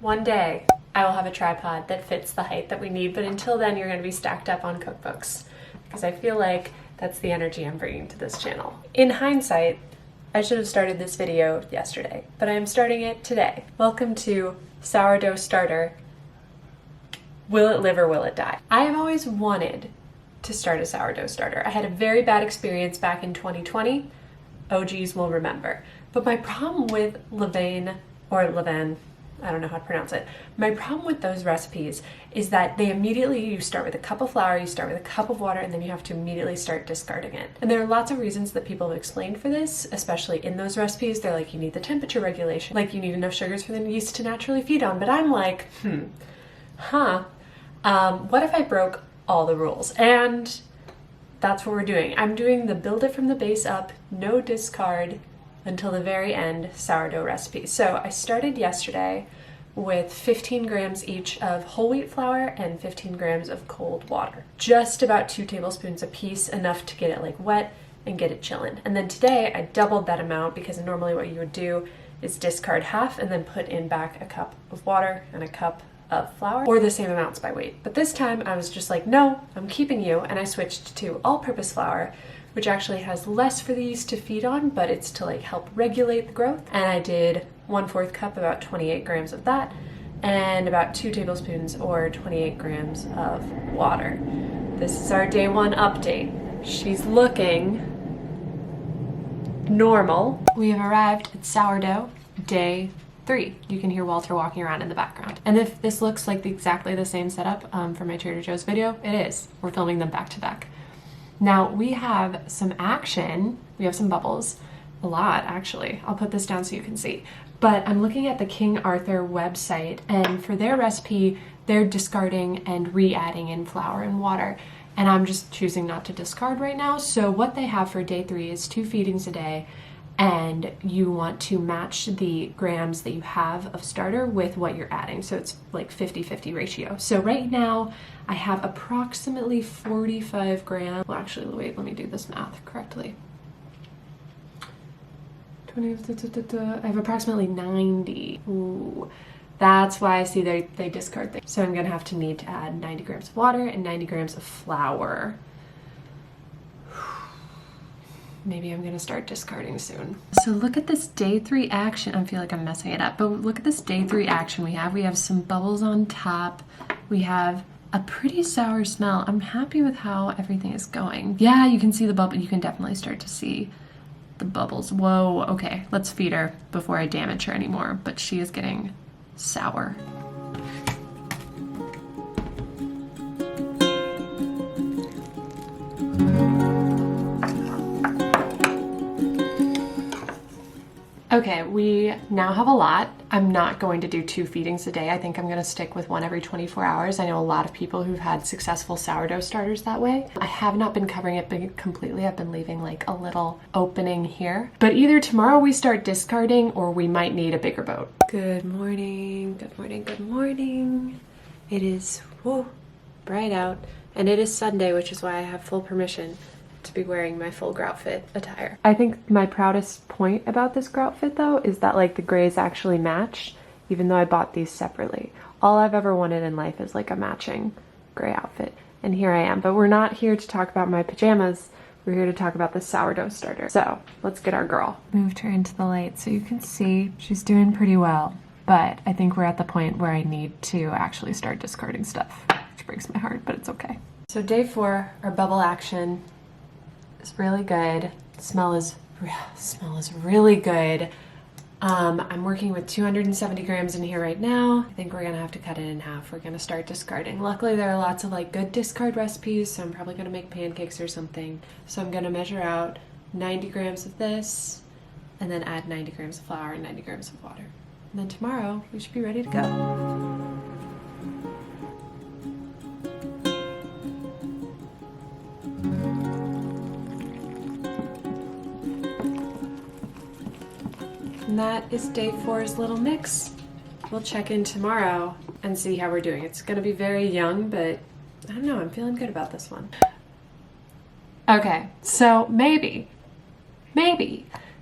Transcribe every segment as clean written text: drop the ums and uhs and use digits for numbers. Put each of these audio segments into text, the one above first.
one day I will have a tripod that fits the height that we need, but until then you're going to be stacked up on cookbooks because I feel like that's the energy I'm bringing to this channel. In hindsight, I should have started this video yesterday, but I am starting it today. Welcome to Sourdough Starter. Will it live or will it die? I have always wanted to start a sourdough starter. I had a very bad experience back in 2020. OGs will remember. But my problem with Levain, I don't know how to pronounce it. My problem with those recipes is that you start with a cup of flour, you start with a cup of water, and then you have to immediately start discarding it. And there are lots of reasons that people have explained for this, especially in those recipes. They're like, you need the temperature regulation, like you need enough sugars for the yeast to naturally feed on. But I'm like, what if I broke all the rules? And that's what we're doing. I'm doing the build it from the base up, no discard until the very end sourdough recipe. So I started yesterday with 15 grams each of whole wheat flour and 15 grams of cold water. Just about 2 tablespoons a piece, enough to get it like wet and get it chilling. And then today I doubled that amount because normally what you would do is discard half and then put in back a cup of water and a cup of flour, or the same amounts by weight. But this time I was just like, no, I'm keeping you, and I switched to all-purpose flour, which actually has less for the yeast to feed on, but it's to like help regulate the growth. And I did 1/4 cup, about 28 grams of that, and about 2 tablespoons or 28 grams of water. This is our day 1 update. She's looking normal. We have arrived at sourdough day 3. You can hear Walter walking around in the background. And if this looks like exactly the same setup for my Trader Joe's video, it is. We're filming them back to back. Now we have some action. We have some bubbles. A lot, actually. I'll put this down so you can see. But I'm looking at the King Arthur website, and for their recipe, they're discarding and re-adding in flour and water. And I'm just choosing not to discard right now. So what they have for day 3 is 2 feedings a day, and you want to match the grams that you have of starter with what you're adding. So it's like 50-50 ratio. So right now I have approximately 45 grams. Well, actually, wait, let me do this math correctly. I have approximately 90. Ooh, that's why I see they discard things. So I'm gonna have to need to add 90 grams of water and 90 grams of flour. Maybe I'm gonna start discarding soon. So look at this day 3 action. I feel like I'm messing it up, but look at this day 3 action we have. We have some bubbles on top. We have a pretty sour smell. I'm happy with how everything is going. Yeah, you can see the bubble. You can definitely start to see the bubbles. Whoa, okay, let's feed her before I damage her anymore, but she is getting sour. Okay, we now have a lot. I'm not going to do 2 feedings a day. I think I'm going to stick with 1 every 24 hours. I know a lot of people who've had successful sourdough starters that way. I have not been covering it completely. I've been leaving like a little opening here. But either tomorrow we start discarding or we might need a bigger boat. Good morning, good morning, good morning. It is bright out, and it is Sunday, which is why I have full permission to be wearing my full grout fit attire. I think my proudest point about this grout fit though is that like the grays actually match, even though I bought these separately. All I've ever wanted in life is like a matching gray outfit, and here I am. But we're not here to talk about my pajamas. We're here to talk about the sourdough starter. So let's get our girl. Moved her into the light so you can see she's doing pretty well, but I think we're at the point where I need to actually start discarding stuff, which breaks my heart, but it's okay. So day 4, our bubble action. It's really good. Smell is really good. I'm working with 270 grams in here right now. I think we're gonna have to cut it in half. We're gonna start discarding. Luckily there are lots of like good discard recipes, so I'm probably gonna make pancakes or something. So I'm gonna measure out 90 grams of this and then add 90 grams of flour and 90 grams of water. And then tomorrow we should be ready to go. And that is day 4's little mix. We'll check in tomorrow and see how we're doing. It's gonna be very young, but I don't know, I'm feeling good about this one. Okay, so maybe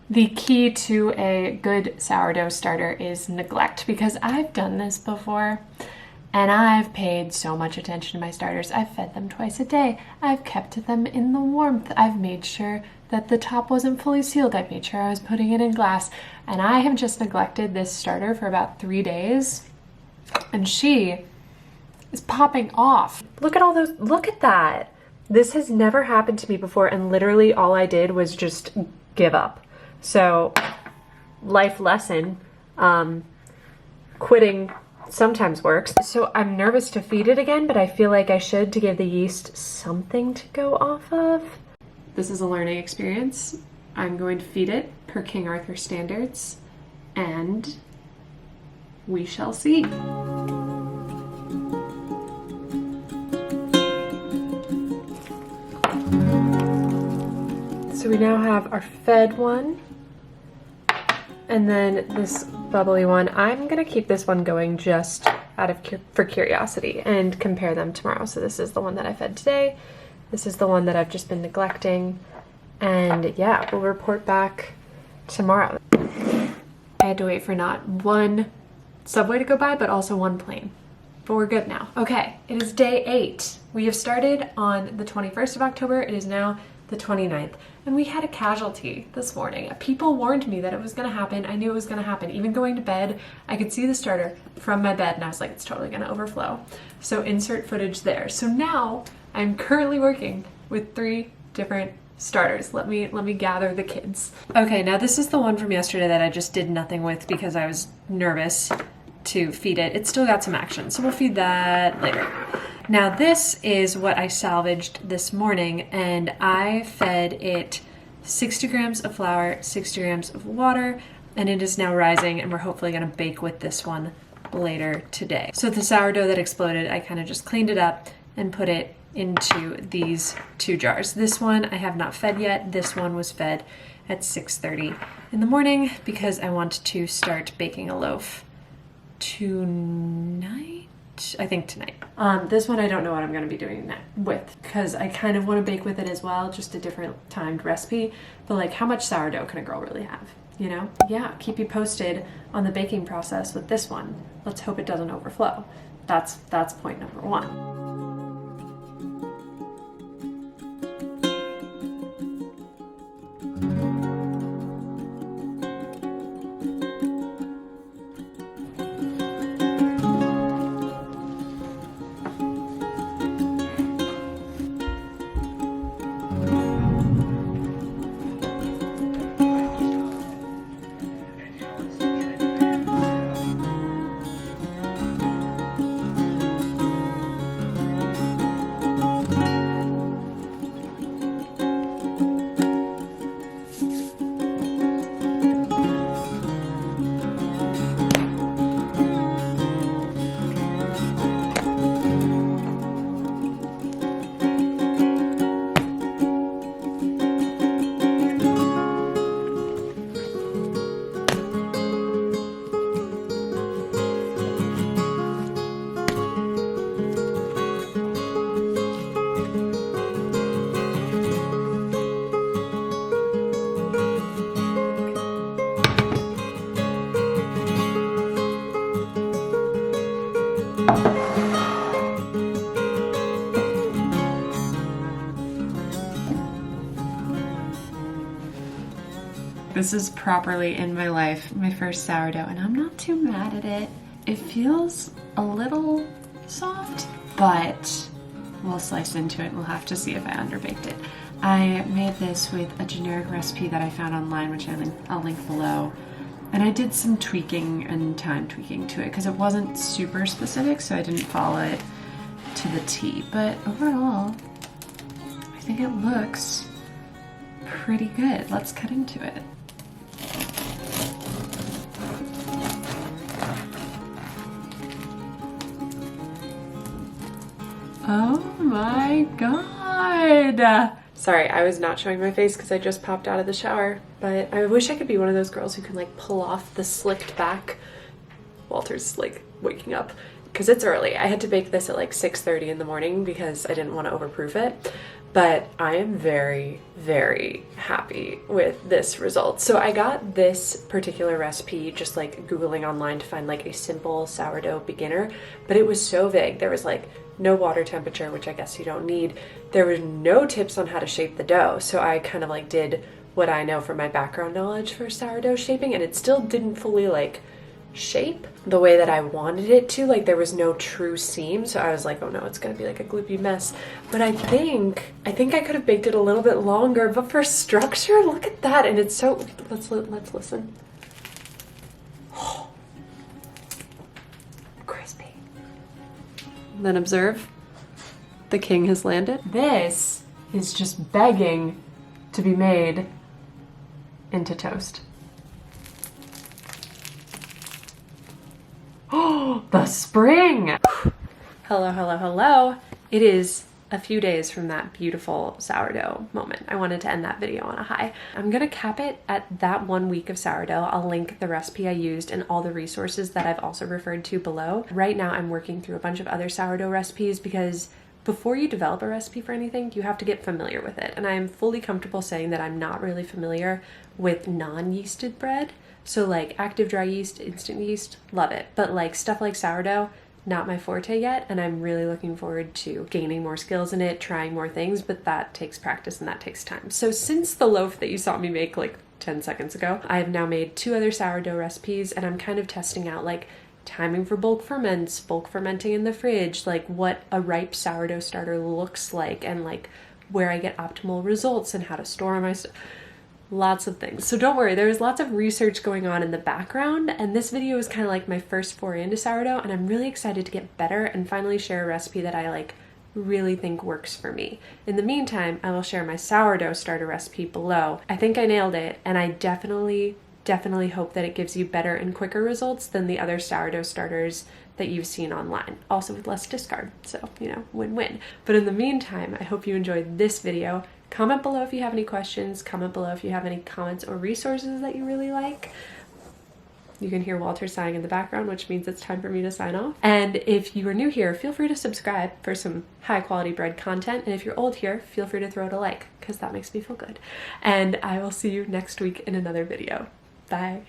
The key to a good sourdough starter is neglect, because I've done this before and I've paid so much attention to my starters. I've fed them twice a day. I've kept them in the warmth. I've made sure that the top wasn't fully sealed. I've made sure I was putting it in glass, and I have just neglected this starter for about 3 days and she is popping off. Look at all those, look at that. This has never happened to me before, and literally all I did was just give up. So, life lesson, quitting sometimes works. So I'm nervous to feed it again, but I feel like I should, to give the yeast something to go off of. This is a learning experience. I'm going to feed it per King Arthur standards, and we shall see. So we now have our fed one, and then this bubbly one. I'm gonna keep this one going just for curiosity and compare them tomorrow. So this is the one that I fed today. This is the one that I've just been neglecting. And yeah, we'll report back tomorrow. I had to wait for not one subway to go by, but also one plane. But we're good now. Okay, it is day 8. We have started on the 21st of October. It is now the 29th. And we had a casualty this morning. People warned me that it was gonna happen. I knew it was gonna happen. Even going to bed, I could see the starter from my bed and I was like, it's totally gonna overflow. So insert footage there. So now I'm currently working with 3 different starters. Let me gather the kids. Okay, now this is the one from yesterday that I just did nothing with because I was nervous to feed it. It still got some action, so we'll feed that later. Now this is what I salvaged this morning, and I fed it 60 grams of flour, 60 grams of water, and it is now rising, and we're hopefully gonna bake with this one later today. So the sourdough that exploded, I kind of just cleaned it up and put it into these 2 jars. This one I have not fed yet. This one was fed at 6:30 in the morning because I want to start baking a loaf tonight. I think tonight. This one I don't know what I'm going to be doing with, because I kind of want to bake with it as well, just a different timed recipe. But like, how much sourdough can a girl really have, you know? Yeah, keep you posted on the baking process with this one. Let's hope it doesn't overflow. That's point number 1. This is properly in my life, my first sourdough, and I'm not too mad at it. It feels a little soft, but we'll slice into it. We'll have to see if I underbaked it. I made this with a generic recipe that I found online, which I'll link below. And I did some tweaking and time tweaking to it because it wasn't super specific, so I didn't follow it to the T. But overall, I think it looks pretty good. Let's cut into it. Oh my god! Sorry, I was not showing my face because I just popped out of the shower, but I wish I could be one of those girls who can like pull off the slicked back. Walter's like waking up. because it's early. I had to bake this at like 6:30 in the morning because I didn't want to overproof it. But I am very, very happy with this result. So I got this particular recipe just like Googling online to find like a simple sourdough beginner, but it was so vague. There was like no water temperature, which I guess you don't need. There was no tips on how to shape the dough. So I kind of like did what I know from my background knowledge for sourdough shaping, and it still didn't fully like shape the way that I wanted it to. Like there was no true seam, so I was like, oh no, it's gonna be like a gloopy mess. But I think I could have baked it a little bit longer, but for structure, look at that. And it's so, let's listen. Oh, crispy. Then observe, the king has landed. This is just begging to be made into toast. Oh, the spring! Hello, hello, hello. It is a few days from that beautiful sourdough moment. I wanted to end that video on a high. I'm gonna cap it at that 1 week of sourdough. I'll link the recipe I used and all the resources that I've also referred to below. Right now I'm working through a bunch of other sourdough recipes because before you develop a recipe for anything, you have to get familiar with it. And I am fully comfortable saying that I'm not really familiar with non-yeasted bread. So like active dry yeast, instant yeast, love it. But like stuff like sourdough, not my forte yet. And I'm really looking forward to gaining more skills in it, trying more things, but that takes practice and that takes time. So since the loaf that you saw me make like 10 seconds ago, I have now made 2 other sourdough recipes, and I'm kind of testing out like timing for bulk ferments, bulk fermenting in the fridge, like what a ripe sourdough starter looks like, and like where I get optimal results and how to store my stuff. Lots of things. So don't worry, there's lots of research going on in the background, and this video is kind of like my first foray into sourdough, and I'm really excited to get better and finally share a recipe that I like really think works for me. In the meantime, I will share my sourdough starter recipe below. I think I nailed it, and I definitely hope that it gives you better and quicker results than the other sourdough starters that you've seen online. Also with less discard, so, you know, win-win. But in the meantime, I hope you enjoyed this video. Comment below if you have any questions. Comment below if you have any comments or resources that you really like. You can hear Walter sighing in the background, which means it's time for me to sign off. And if you are new here, feel free to subscribe for some high quality bread content. And if you're old here, feel free to throw it a like, because that makes me feel good. And I will see you next week in another video. Bye.